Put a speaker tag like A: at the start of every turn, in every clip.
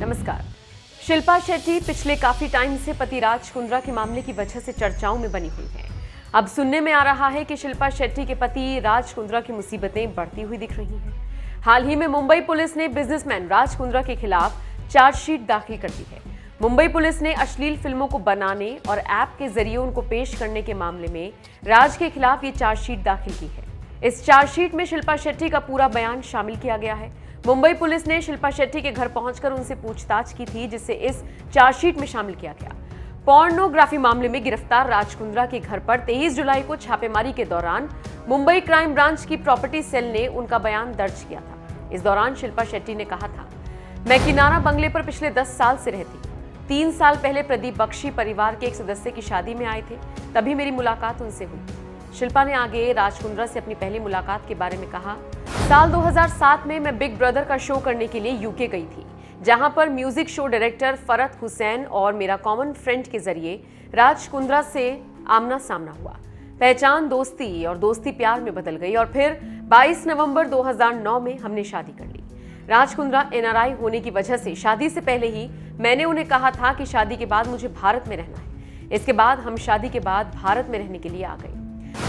A: नमस्कार। शिल्पा शेट्टी पिछले काफी टाइम से पति राज कुंद्रा के मामले की वजह से चर्चाओं में बनी हुई हैं। अब सुनने में आ रहा है कि शिल्पा शेट्टी के पति राज कुंद्रा की मुसीबतें बढ़ती हुई दिख रही हैं। हाल ही में मुंबई पुलिस ने बिजनेसमैन राज कुंद्रा के खिलाफ चार्जशीट दाखिल कर दी है। मुंबई पुलिस ने अश्लील फिल्मों को बनाने और ऐप के जरिए उनको पेश करने के मामले में राज के खिलाफ ये चार्जशीट दाखिल की है। इस चार्जशीट में शिल्पा शेट्टी का पूरा बयान शामिल किया गया है। मुंबई पुलिस ने शिल्पा शेट्टी के घर पहुंचकर उनसे पूछताछ की थी, जिसे इस चार्जशीट में शामिल किया गया। पोर्नोग्राफी मामले में गिरफ्तार राज कुंद्रा के घर पर 23 जुलाई को छापेमारी के दौरान मुंबई क्राइम ब्रांच की प्रॉपर्टी सेल ने उनका बयान दर्ज किया था। इस दौरान शिल्पा शेट्टी ने कहा था, मैं किनारा बंगले पर पिछले 10 साल से रहती। 3 साल पहले प्रदीप बख्शी परिवार के एक सदस्य की शादी में आए थे, तभी मेरी मुलाकात उनसे हुई। शिल्पा ने आगे राज कुंद्रा से अपनी पहली मुलाकात के बारे में कहा, साल 2007 में मैं बिग ब्रदर का शो करने के लिए यूके गई थी, जहां पर म्यूजिक शो डायरेक्टर फरत हुसैन और मेरा कॉमन फ्रेंड के जरिए राज कुंद्रा से आमना सामना हुआ। पहचान दोस्ती और दोस्ती प्यार में बदल गई और फिर 22 नवंबर 2009 में हमने शादी कर ली। राज कुंद्रा एनआरआई होने की वजह से शादी से पहले ही मैंने उन्हें कहा था कि शादी के बाद मुझे भारत में रहना है। इसके बाद हम शादी के बाद भारत में रहने के लिए आ गए।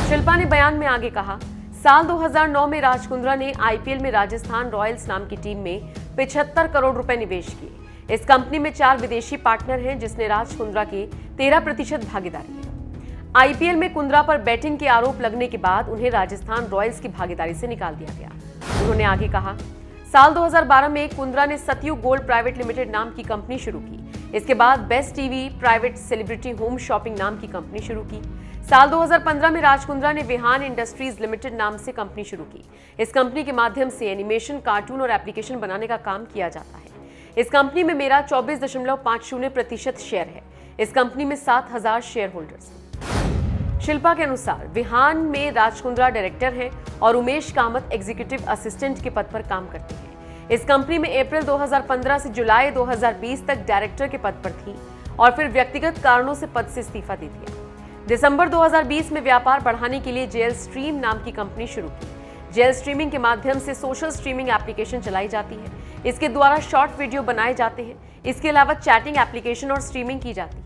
A: शिल्पा ने बयान में आगे कहा, साल 2009 में राज कुंद्रा ने आईपीएल में राजस्थान रॉयल्स नाम की टीम में 75 करोड़ रुपए निवेश किए। इस कंपनी में 4 विदेशी पार्टनर हैं, जिसने राज कुंद्रा की 13% भागीदारी है। आईपीएल में कुंद्रा पर बैटिंग के आरोप लगने के बाद उन्हें राजस्थान रॉयल्स की भागीदारी से निकाल दिया गया। उन्होंने आगे कहा, साल 2012 में कुंद्रा ने सतयुग गोल्ड प्राइवेट लिमिटेड नाम की कंपनी शुरू की। इसके बाद best TV private celebrity home shopping नाम की कंपनी शुरू की। साल 2015 में राज कुंद्रा ने विहान इंडस्ट्रीज लिमिटेड नाम से कंपनी शुरू की। इस कंपनी के माध्यम से एनिमेशन, कार्टून और एप्लीकेशन बनाने का काम किया जाता है। इस कंपनी में मेरा 24.50% शेयर है। इस कंपनी में 7,000 शेयर होल्डर्स हैं। शिल्पा के अनुसार विहान में राज कुंद्रा डायरेक्टर हैं और उमेश कामत एग्जीक्यूटिव असिस्टेंट के पद पर काम करते हैं। इस कंपनी में अप्रैल 2015 से जुलाई 2020 तक डायरेक्टर के पद पर थी और फिर व्यक्तिगत कारणों से पद से इस्तीफा दे दिया। दिसंबर 2020 में व्यापार बढ़ाने के लिए जेल स्ट्रीम नाम की कंपनी शुरू की। जेल स्ट्रीमिंग के माध्यम से सोशल स्ट्रीमिंग एप्लीकेशन चलाई जाती है। इसके द्वारा शॉर्ट वीडियो बनाए जाते हैं। इसके अलावा चैटिंग एप्लीकेशन और स्ट्रीमिंग की जाती है।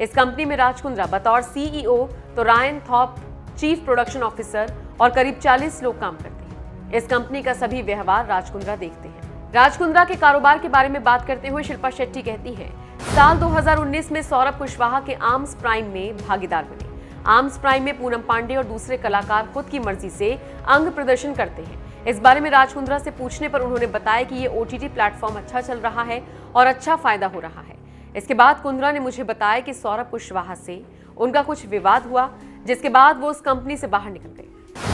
A: इस कंपनी में राज कुंद्रा बतौर सीईओ तो Ryan Thorpe chief production officer और करीब 40 लोग काम करते हैं। इस कंपनी का सभी व्यवहार राज कुंद्रा देखते हैं। राज कुंद्रा के कारोबार के बारे में बात करते हुए शिल्पा शेट्टी कहती है, साल 2019 में सौरभ कुशवाहा के आर्म्स प्राइम में भागीदार बने। आर्म्स प्राइम में पूनम पांडे और दूसरे कलाकार खुद की मर्जी से अंग प्रदर्शन करते हैं। इस बारे में राज कुंद्रा से पूछने पर उन्होंने बताया कि ये ओटीटी प्लेटफॉर्म अच्छा चल रहा है और अच्छा फायदा हो रहा है। इसके बाद कुंद्रा ने मुझे बताया कि सौरभ कुशवाहा से उनका कुछ विवाद हुआ, जिसके बाद वो उस कंपनी से बाहर निकल गए।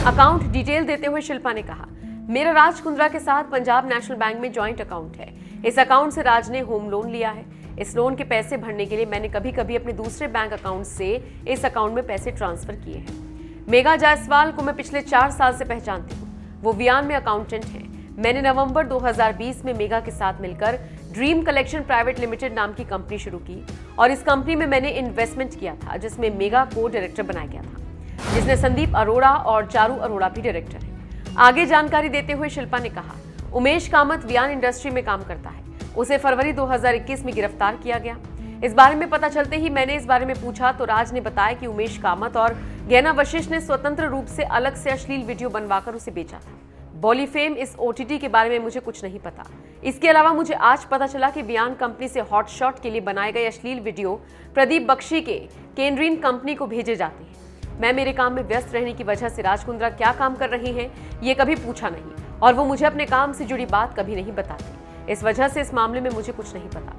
A: अकाउंट डिटेल देते हुए शिल्पा ने कहा, मेरा राज कुंद्रा के साथ पंजाब नेशनल बैंक में ज्वाइंट अकाउंट है। इस अकाउंट से राज ने होम लोन लिया है। इस लोन के पैसे भरने के लिए मैंने कभी कभी अपने दूसरे बैंक अकाउंट से इस अकाउंट में पैसे ट्रांसफर किए हैं। मेघा जायसवाल को मैं पिछले 4 साल से पहचानती हूँ। वो वियान में अकाउंटेंट हैं। मैंने नवंबर 2020 में मेघा के साथ मिलकर ड्रीम कलेक्शन प्राइवेट लिमिटेड नाम की कंपनी शुरू की और इस कंपनी में मैंने इन्वेस्टमेंट किया था, जिसमें मेघा को डायरेक्टर बनाया गया था, जिसमें संदीप अरोड़ा और चारू अरोड़ा भी डायरेक्टर है। आगे जानकारी देते हुए शिल्पा ने कहा, उमेश कामत वियान इंडस्ट्री में काम करता है। उसे फरवरी 2021 में गिरफ्तार किया गया। इस बारे में पता चलते ही मैंने इस बारे में पूछा तो राज ने बताया कि उमेश कामत और गैना वशिष्ठ ने स्वतंत्र रूप से अलग से अश्लील वीडियो बनवाकर उसे बेचा था। बॉलीफेम इस ओटीटी के बारे में मुझे कुछ नहीं पता। इसके अलावा मुझे आज पता चला कि वियान कंपनी से हॉटशॉट के लिए बनाए गए अश्लील वीडियो प्रदीप बख्शी के केनरीन कंपनी को भेजे जाते हैं। मैं मेरे काम में व्यस्त रहने की वजह से राज कुंद्रा क्या काम कर रही हैं, ये कभी पूछा नहीं और वो मुझे अपने काम से जुड़ी बात कभी नहीं बताती। इस वजह से इस मामले में मुझे कुछ नहीं पता।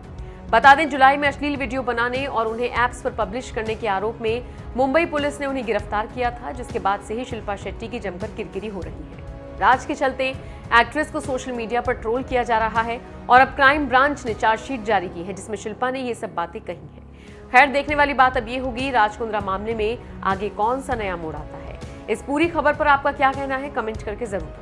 A: बता दें, जुलाई में अश्लील वीडियो बनाने और उन्हें ऐप्स पर पब्लिश करने के आरोप में मुंबई पुलिस ने उन्हें गिरफ्तार किया था, जिसके बाद से ही शिल्पा शेट्टी की जमकर किरकिरी हो रही है। राज के चलते एक्ट्रेस को सोशल मीडिया पर ट्रोल किया जा रहा है और अब क्राइम ब्रांच ने चार्जशीट जारी की है, जिसमें शिल्पा ने ये सब बातें कही हैं। खैर, देखने वाली बात अब ये होगी, राज कुंद्रा मामले में आगे कौन सा नया मोड़ आता है। इस पूरी खबर पर आपका क्या कहना है, कमेंट करके जरूर